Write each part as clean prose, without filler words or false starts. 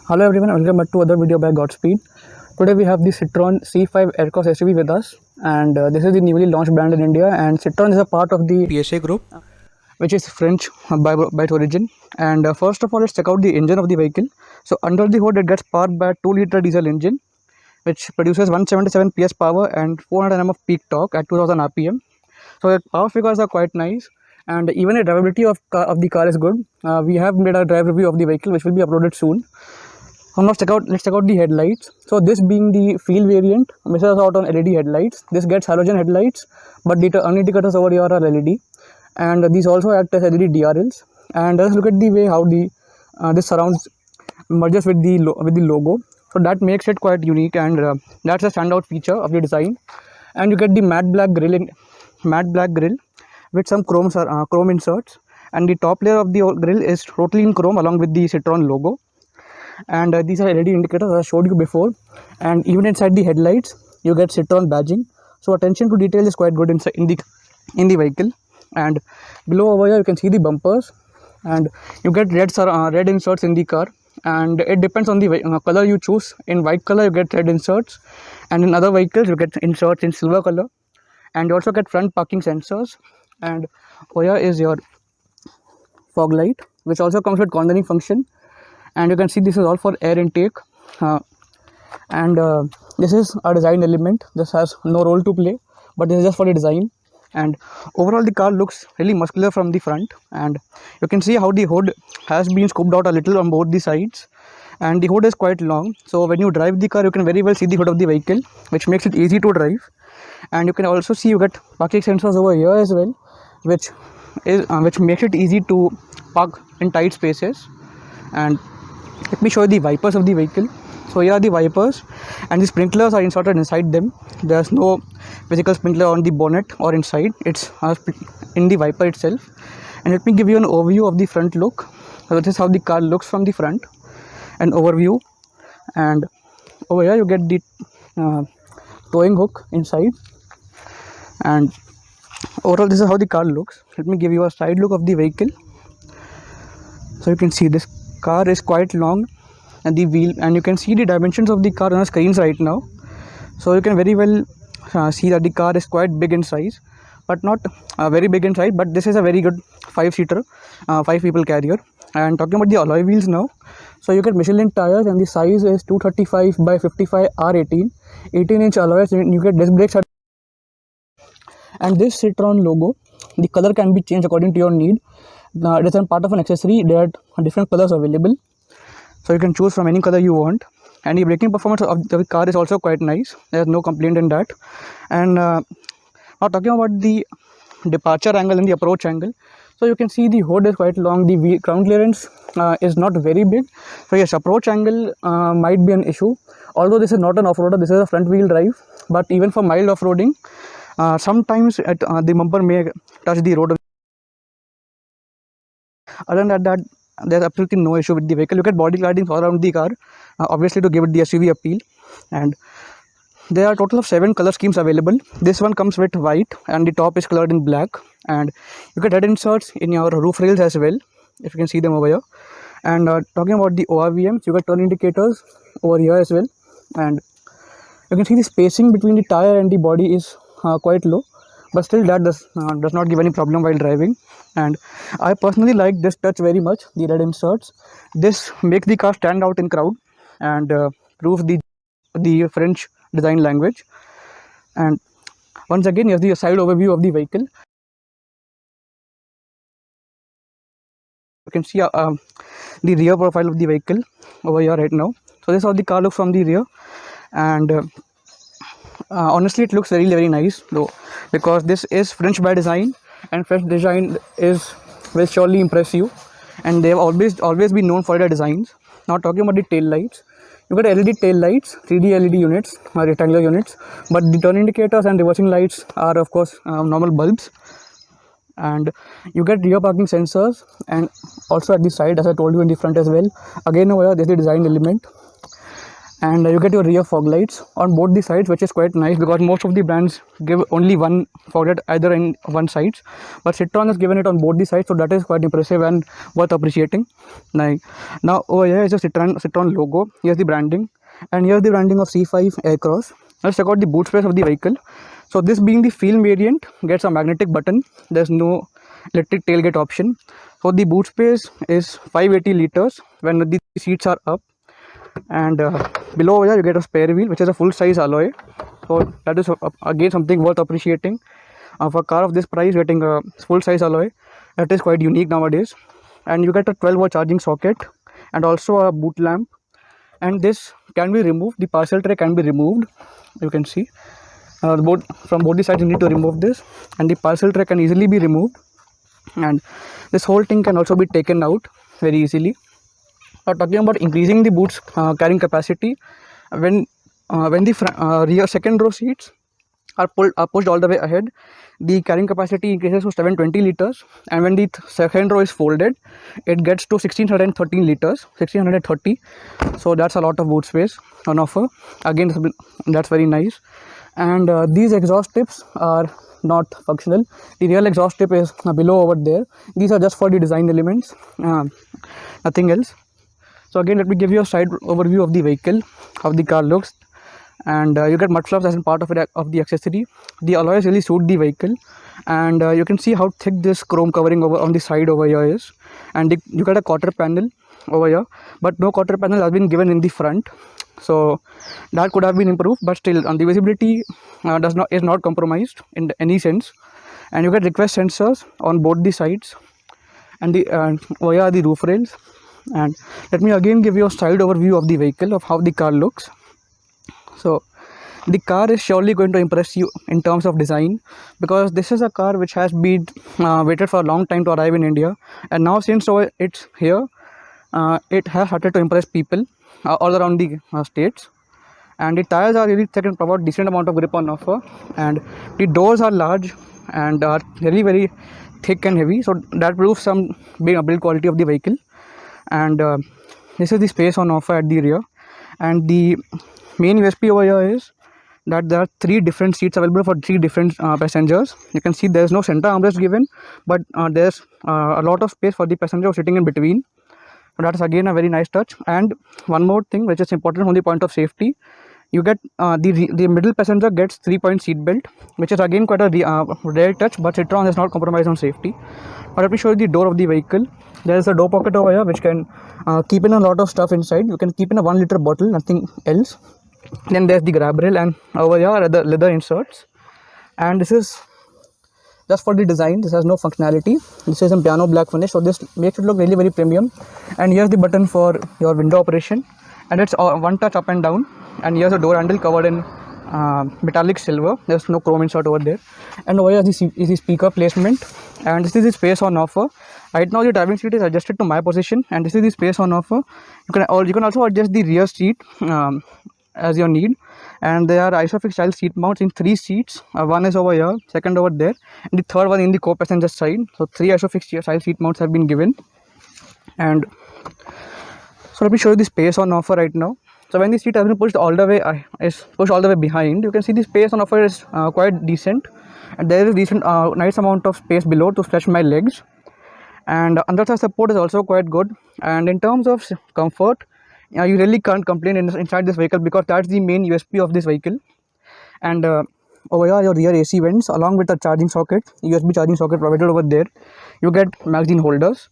Hello everyone, welcome back to another video by Godspeed. Today we have the Citroen C5 Aircross SUV with us, and this is the newly launched brand in India. And Citroen is a part of the PSA Group, which is French by its origin. And first of all, let's check out the engine of the vehicle. So under the hood, it gets powered by a 2-liter diesel engine, which produces 177 PS power and 400 Nm of peak torque at 2000 RPM. So the power figures are quite nice, and even the drivability of the car is good. We have made a drive review of the vehicle, which will be uploaded soon. So now let's check out the headlights. So this being the field variant, misses out on LED headlights. This gets halogen headlights, but the indicators over here are LED, and these also act as LED DRLs. And let's look at the way how the this surrounds merges with the logo. So that makes it quite unique, and that's a standout feature of the design. And you get the matte black grill with some chrome inserts, and the top layer of the grill is totally in chrome along with the Citroen logo. And these are LED indicators as I showed you before, and even inside the headlights you get Citroen badging, so attention to detail is quite good in the vehicle. And below over here you can see the bumpers, and you get red inserts in the car, and it depends on the color you choose. In white color you get red inserts, and in other vehicles you get inserts in silver color. And you also get front parking sensors, and over here is your fog light, which also comes with cornering function. And you can see this is all for air intake, and this is a design element. This has no role to play, but this is just for the design. And overall the car looks really muscular from the front, and you can see how the hood has been scooped out a little on both the sides, and the hood is quite long, so when you drive the car you can very well see the hood of the vehicle, which makes it easy to drive. And you can also see you get parking sensors over here as well, which makes it easy to park in tight spaces. And let me show you the wipers of the vehicle. So here are the wipers, and the sprinklers are inserted inside them. There's no physical sprinkler on the bonnet or inside, it's in the wiper itself. And let me give you an overview of the front look. So this is how the car looks from the front, an overview. And over here you get the towing hook inside, and overall this is how the car looks. Let me give you a side look of the vehicle. So you can see this car is quite long, and the wheel, and you can see the dimensions of the car on the screens right now. So you can very well see that the car is quite big in size, but not very big in size, but this is a very good 5-seater 5 people carrier. And talking about the alloy wheels now, so you get Michelin tires, and the size is 235 by 55 R18 18-inch alloys, and you get disc brakes. And this Citroen logo, the color can be changed according to your need. It is a part of an accessory. There are different colors available, so you can choose from any color you want. And the braking performance of the car is also quite nice. There is no complaint in that. And now talking about the departure angle and the approach angle, so you can see the hood is quite long, the ground clearance is not very big. So yes, approach angle might be an issue, although this is not an off-roader, this is a front wheel drive. But even for mild off-roading, Sometimes the bumper may touch the road. Other than that, there's absolutely no issue with the vehicle. You get body cladding all around the car, obviously to give it the SUV appeal. And there are a total of 7 color schemes available. This one comes with white and the top is colored in black, and you get head inserts in your roof rails as well, if you can see them over here. And talking about the ORVMs, you get turn indicators over here as well, and you can see the spacing between the tire and the body is quite low, but still that does not give any problem while driving. And I personally like this touch very much, the red inserts. This makes the car stand out in crowd and proves the French design language. And once again, here's the side overview of the vehicle. You can see the rear profile of the vehicle over here right now. So this is how the car looks from the rear, and honestly it looks very nice though, because this is French by design, and French design will surely impress you, and they have always been known for their designs. Now talking about the tail lights, you got LED tail lights, 3D LED units, rectangular units, but the turn indicators and reversing lights are of course normal bulbs. And you get rear parking sensors, and also at the side, as I told you, in the front as well. Again over here there's the design element, and you get your rear fog lights on both the sides, which is quite nice because most of the brands give only one fog light either in one side, but Citroen has given it on both the sides, so that is quite impressive and worth appreciating. Now over here is a Citroen logo. Here's the branding, and here's the branding of C5 Aircross. Let's check out the boot space of the vehicle. So this being the field variant gets a magnetic button. There's no electric tailgate option. So the boot space is 580 liters when the seats are up, and below here you get a spare wheel, which is a full size alloy. So that is again something worth appreciating. For a car of this price, getting a full size alloy, that is quite unique nowadays. And you get a 12-volt charging socket and also a boot lamp, and this can be removed. The parcel tray can be removed, you can see. From both the sides you need to remove this, and the parcel tray can easily be removed, and this whole thing can also be taken out very easily. Talking about increasing the boot's carrying capacity, when the rear second row seats are pushed all the way ahead, the carrying capacity increases to 720 liters, and when the second row is folded, it gets to 1613 liters, 1630. So that's a lot of boot space on offer. Again, that's very nice. And these exhaust tips are not functional. The real exhaust tip is below over there. These are just for the design elements, nothing else. So again, let me give you a side overview of the vehicle, how the car looks. And you get mud flaps as a part of the accessory. The alloys really suit the vehicle, and you can see how thick this chrome covering over on the side over here is. And you get a quarter panel over here, but no quarter panel has been given in the front, so that could have been improved, but still the visibility is not compromised in any sense. And you get request sensors on both the sides, and over here are the roof rails. And let me again give you a side overview of the vehicle, of how the car looks. So the car is surely going to impress you in terms of design, because this is a car which has been waited for a long time to arrive in India, and now since it's here, it has started to impress people all around the states. And the tires are really thick and provide decent amount of grip on offer, and the doors are large and are very thick and heavy, so that proves some build quality of the vehicle. And this is the space on offer at the rear, and the main USP over here is that there are 3 different seats available for 3 different passengers. You can see there is no center armrest given, but there's a lot of space for the passenger sitting in between. So that is again a very nice touch. And one more thing which is important from the point of safety, you get the middle passenger gets 3-point seat belt, which is again quite a rare touch, but Citroen has not compromised on safety. But let me show you the door of the vehicle. There is a door pocket over here which can keep in a lot of stuff inside. You can keep in a 1 liter bottle, nothing else. Then there's the grab rail, and over here are the leather inserts. And this is just for the design. This has no functionality. This is in piano black finish, so this makes it look really very premium. And here's the button for your window operation, and it's one touch up and down. And here's a door handle covered in metallic silver. There's no chrome insert over there. And over here is the speaker placement, and this is the space on offer. Right now the driving seat is adjusted to my position, and this is the space on offer. You can also adjust the rear seat as your need. And there are isofix style seat mounts in 3 seats. One is over here, second over there, and the third one in the co-passenger side. So 3 isofix style seat mounts have been given. And so let me show you the space on offer right now. So when the seat has been pushed all the way, is pushed all the way behind, you can see the space on offer is quite decent, and there is decent, nice amount of space below to stretch my legs. And underside support is also quite good. And in terms of comfort, you really can't complain inside this vehicle, because that's the main USP of this vehicle. And over here, your rear AC vents along with a charging socket, USB charging socket provided over there. You get magazine holders,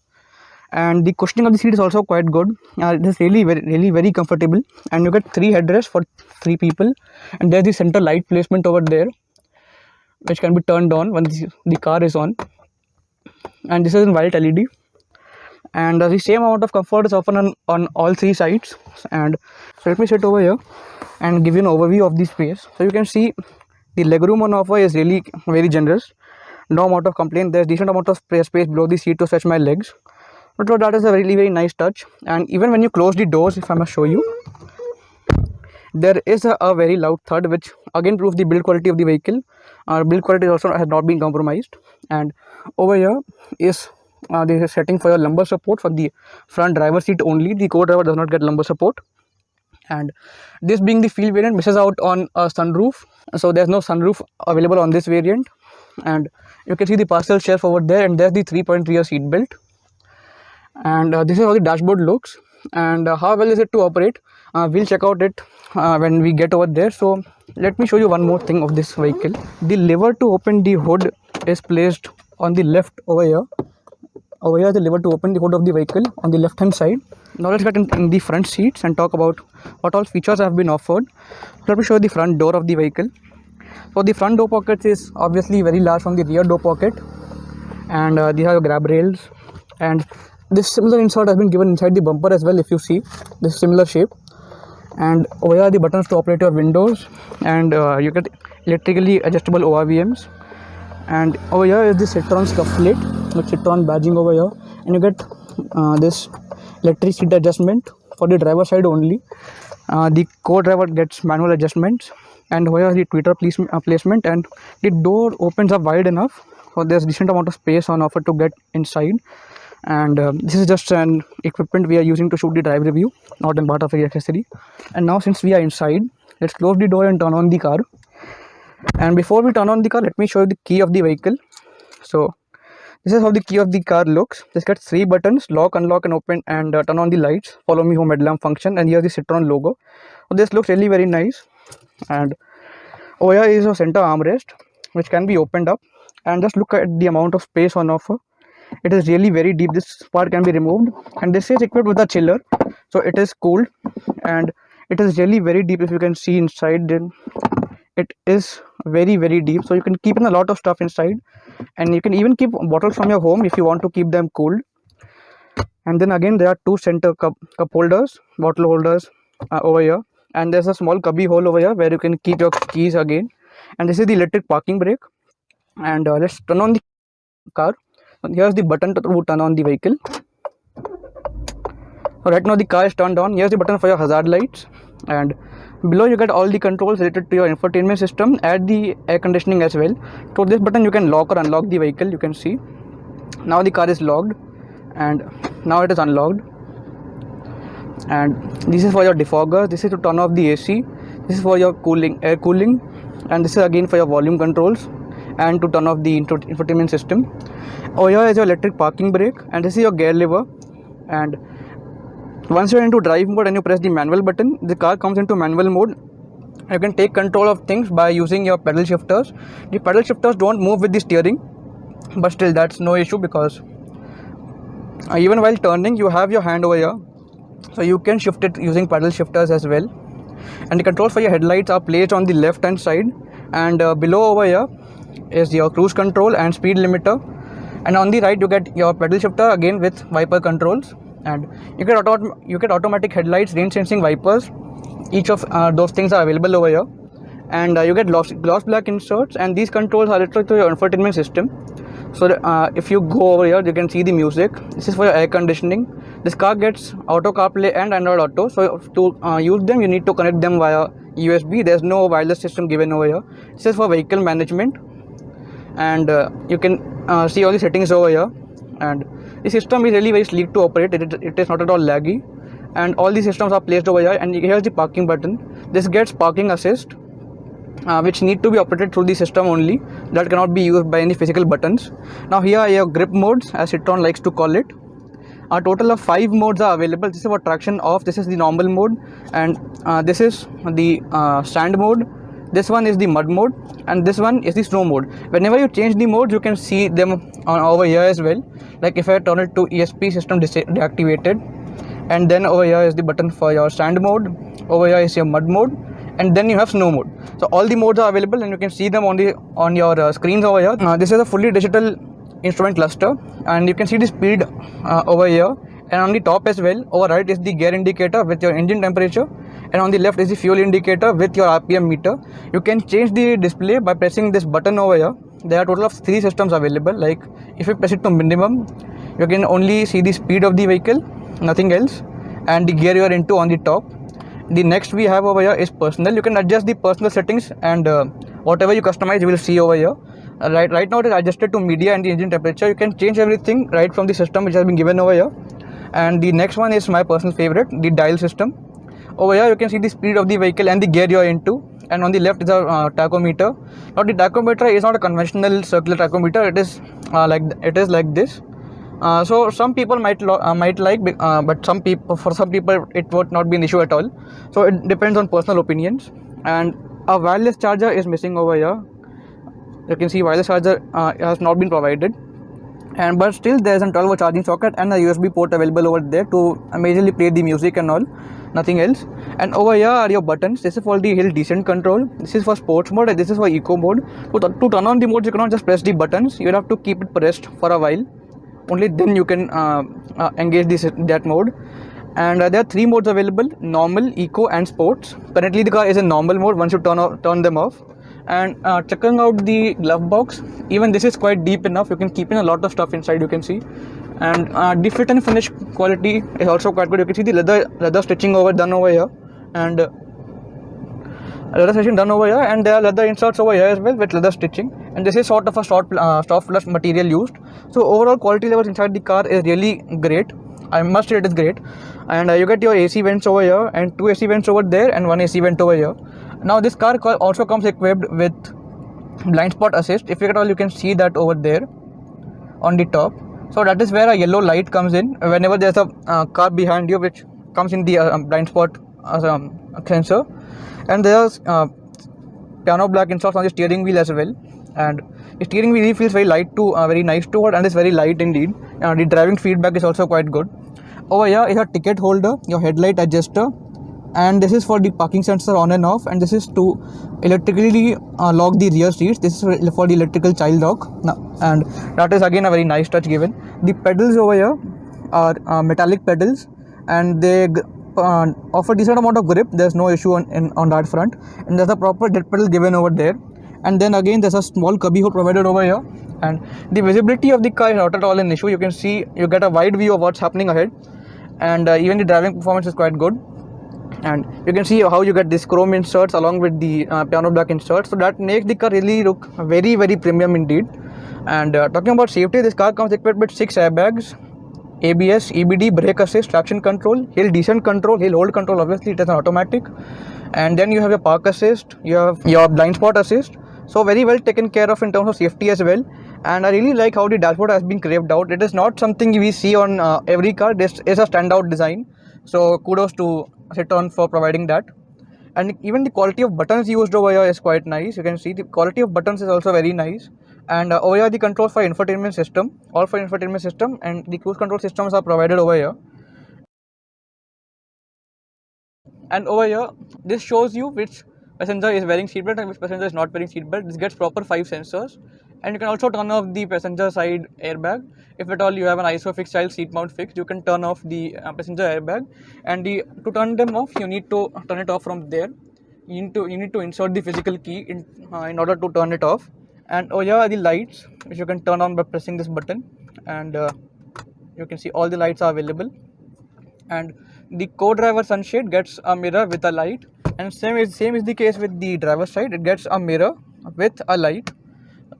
and the cushioning of the seat is also quite good. It is really very comfortable, and you get 3 headrests for 3 people. And there's the center light placement over there, which can be turned on when the car is on. And this is in white LED. And the same amount of comfort is offered on all 3 sides. And so let me sit over here and give you an overview of the space. So you can see the legroom on offer is really very generous. No amount of complaint. There's decent amount of space below the seat to stretch my legs. But that is a really very nice touch. And even when you close the doors, if I must show you, there is a very loud thud, which again proves the build quality of the vehicle. Build quality also has not been compromised. And over here is the setting for your lumbar support for the front driver seat only. The co-driver does not get lumbar support. And this being the field variant, misses out on a sunroof, so there's no sunroof available on this variant. And you can see the partial shelf over there, and there's the 3-point rear seat belt. And this is how the dashboard looks. And how well is it to operate? We'll check out it when we get over there. So let me show you one more thing of this vehicle. The lever to open the hood is placed on the left over here. Over here is the lever to open the hood of the vehicle on the left hand side. Now let's get in the front seats and talk about what all features have been offered. Let me show you the front door of the vehicle. So the front door pocket is obviously very large from the rear door pocket. And these are your grab rails. And this similar insert has been given inside the bumper as well, if you see this similar shape. And over here are the buttons to operate your windows, and you get electrically adjustable ORVMs. And over here is the Citroen scuff plate with Citroen badging over here, and you get this electric seat adjustment for the driver side only. The co-driver gets manual adjustments, and over here is the tweeter placement, and the door opens up wide enough, so there's decent amount of space on offer to get inside. And this is just an equipment we are using to shoot the drive review, not in part of the accessory. And now since we are inside, let's close the door and turn on the car. And before we turn on the car, let me show you the key of the vehicle. So this is how the key of the car looks. This gets 3 buttons: lock, unlock and open, and turn on the lights, follow me home headlamp function, and here's the Citroen logo. So this looks really very nice. And over here is a center armrest, which can be opened up, and just look at the amount of space on offer. It is really very deep. This part can be removed, and this is equipped with a chiller, so it is cooled, and it is really very deep. If you can see inside, then it is very deep, so you can keep in a lot of stuff inside, and you can even keep bottles from your home if you want to keep them cooled. And then again, there are 2 center cup holders, bottle holders over here, and there's a small cubby hole over here where you can keep your keys again. And this is the electric parking brake. And let's turn on the car. Here's the button to turn on the vehicle. So right now the car is turned on. Here's the button for your hazard lights, and below you get all the controls related to your infotainment system and the air conditioning as well. So this button you can lock or unlock the vehicle. You can see now the car is locked, and now it is unlocked. And this is for your defogger. This is to turn off the AC. This is for your air cooling, and this is again for your volume controls and to turn off the infotainment system. Over here is your electric parking brake, and this is your gear lever. And once you are into drive mode and you press the manual button, the car comes into manual mode. You can take control of things by using your pedal shifters. The pedal shifters don't move with the steering, but still that's no issue, because even while turning you have your hand over here, so you can shift it using pedal shifters as well. And the controls for your headlights are placed on the left hand side, and below over here is your cruise control and speed limiter. And on the right you get your pedal shifter again with wiper controls, and you get automatic headlights, rain sensing wipers. Each of those things are available over here. And you get gloss black inserts, and these controls are related to your infotainment system. So if you go over here, you can see the music. This is for your air conditioning. This car gets Auto CarPlay and Android Auto. So to use them, you need to connect them via USB. There's no wireless system given over here. This is for vehicle management, and you can see all the settings over here. And the system is really very sleek to operate. It is not at all laggy, and all the systems are placed over here. And here's the parking button. This gets parking assist, which need to be operated through the system only. That cannot be used by any physical buttons. Now here are your grip modes, as Citroen likes to call it. A total of 5 modes are available. This is for traction off. This is the normal mode, and this is the sand mode. This one is the mud mode, and this one is the snow mode. Whenever you change the modes, you can see them over here as well. Like if I turn it to ESP system deactivated, and then over here is the button for your sand mode. Over here is your mud mode, and then you have snow mode. So all the modes are available, and you can see them on your screens over here. This is a fully digital instrument cluster, and you can see the speed over here, and on the top as well. Over right is the gear indicator with your engine temperature, and on the left is the fuel indicator with your RPM meter. You can change the display by pressing this button over here. There are a total of 3 systems available. Like if you press it to minimum, you can only see the speed of the vehicle, nothing else, and the gear you are into on the top. The next we have over here is personal. You can adjust the personal settings, and whatever you customize you will see over here. Right now it is adjusted to media and the engine temperature. You can change everything right from the system which has been given over here. And the next one is my personal favorite, the dial system. Over here you can see the speed of the vehicle and the gear you are into, and on the left is a tachometer. Now the tachometer is not a conventional circular tachometer. It is like this. So some people might like, but for some people it would not be an issue at all. So it depends on personal opinions. And a wireless charger is missing over here. You can see wireless charger has not been provided, but still there is a 12-volt charging socket and a USB port available over there to majorly play the music and all, nothing else. And over here are your buttons. This is for the hill descent control. This is for sports mode, and this is for eco mode. To turn on the modes, you cannot just press the buttons. You have to keep it pressed for a while. Only then you can engage that mode. And there are 3 modes available: normal, eco, and sports. Currently the car is in normal mode once you turn them off. And checking out the glove box, even this is quite deep enough. You can keep in a lot of stuff inside, you can see. And the fit and finish quality is also quite good. You can see the leather stitching done over here, and leather stitching done over here, and there are leather inserts over here as well with leather stitching. And this is sort of a soft plus material used. So overall quality levels inside the car is really great. I must say it is great. And you get your AC vents over here, and 2 AC vents over there, and 1 AC vent over here. Now this car also comes equipped with blind spot assist. If you at all, you can see that over there on the top. So that is where a yellow light comes in whenever there's a car behind you, which comes in the blind spot sensor. And there's piano black inserts on the steering wheel as well. And the steering wheel feels very light to very nice to hold, and it's very light indeed. The driving feedback is also quite good. Over here is a ticket holder, your headlight adjuster, and this is for the parking sensor on and off, and this is to electrically lock the rear seats. This is for the electrical child lock. And that is again a very nice touch given. The pedals over here are metallic pedals, and they offer decent amount of grip. There's no issue on that front, and there's a proper dead pedal given over there. And then again there's a small cubby hole provided over here, and the visibility of the car is not at all an issue. You can see, you get a wide view of what's happening ahead, and even the driving performance is quite good. And you can see how you get these chrome inserts along with the piano black inserts, so that makes the car really look very, very premium indeed. And talking about safety, this car comes equipped with 6 airbags, ABS, EBD, brake assist, traction control, hill descent control, hill hold control. Obviously it is an automatic. And then you have your park assist, you have your blind spot assist. So very well taken care of in terms of safety as well. And I really like how the dashboard has been carved out. It is not something we see on every car. This is a standout design, so kudos to Citroen for providing that. And even the quality of buttons used over here is quite nice. You can see the quality of buttons is also very nice. And over here the controls for infotainment system, all for infotainment system, and the cruise control systems are provided over here. And over here this shows you which passenger is wearing seatbelt and which passenger is not wearing seatbelt. This gets proper 5 sensors. And you can also turn off the passenger side airbag. If at all you have an ISOFIX style seat mount fixed, you can turn off the passenger airbag. And to turn them off, you need to turn it off from there. You need to insert the physical key in order to turn it off. And over here are the lights, which you can turn on by pressing this button. And you can see all the lights are available. and the co-driver sunshade gets a mirror with a light, and same is the case with the driver's side. It gets a mirror with a light.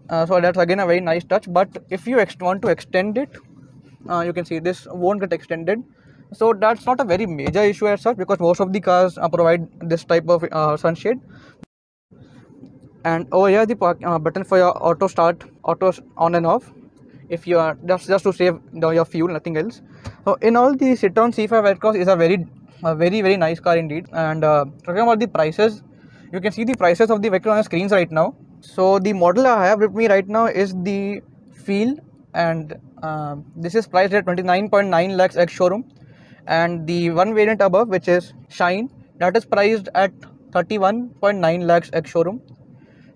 So that's again a very nice touch. But if you want to extend it, you can see this won't get extended. So that's not a very major issue as such, because most of the cars provide this type of sunshade. And over here the button for your auto start, auto on and off, if you are just to save your fuel, nothing else. So in all, the Citroen C5 Aircross is a very nice car indeed. And talking about the prices, you can see the prices of the vehicle on the screens right now. So the model I have with me right now is the Feel, and this is priced at 29.9 lakhs ex showroom, and the one variant above, which is Shine, that is priced at 31.9 lakhs ex showroom.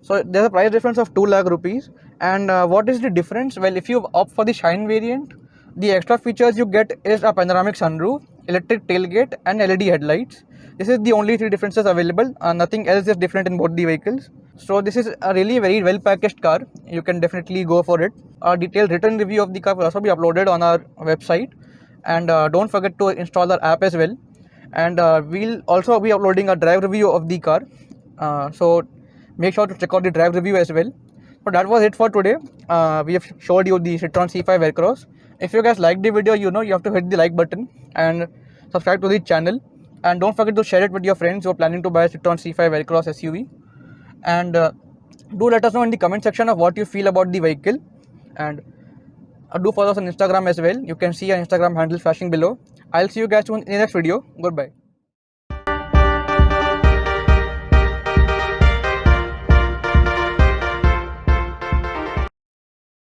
So there's a price difference of 2 lakh rupees. And what is the difference? Well, if you opt for the Shine variant, the extra features you get is a panoramic sunroof, electric tailgate, and LED headlights. This is the only three differences available. Nothing else is different in both the vehicles. So this is a really very well packaged car. You can definitely go for it. A detailed written review of the car will also be uploaded on our website. And don't forget to install our app as well. And we'll also be uploading a drive review of the car. So make sure to check out the drive review as well. So that was it for today. We have showed you the Citroen C5 Aircross. If you guys liked the video, you have to hit the like button and subscribe to the channel. And don't forget to share it with your friends who are planning to buy a Citroen C5 Aircross SUV. And do let us know in the comment section of what you feel about the vehicle. And do follow us on Instagram as well. You can see our Instagram handle flashing below. I'll see you guys soon in the next video. Goodbye.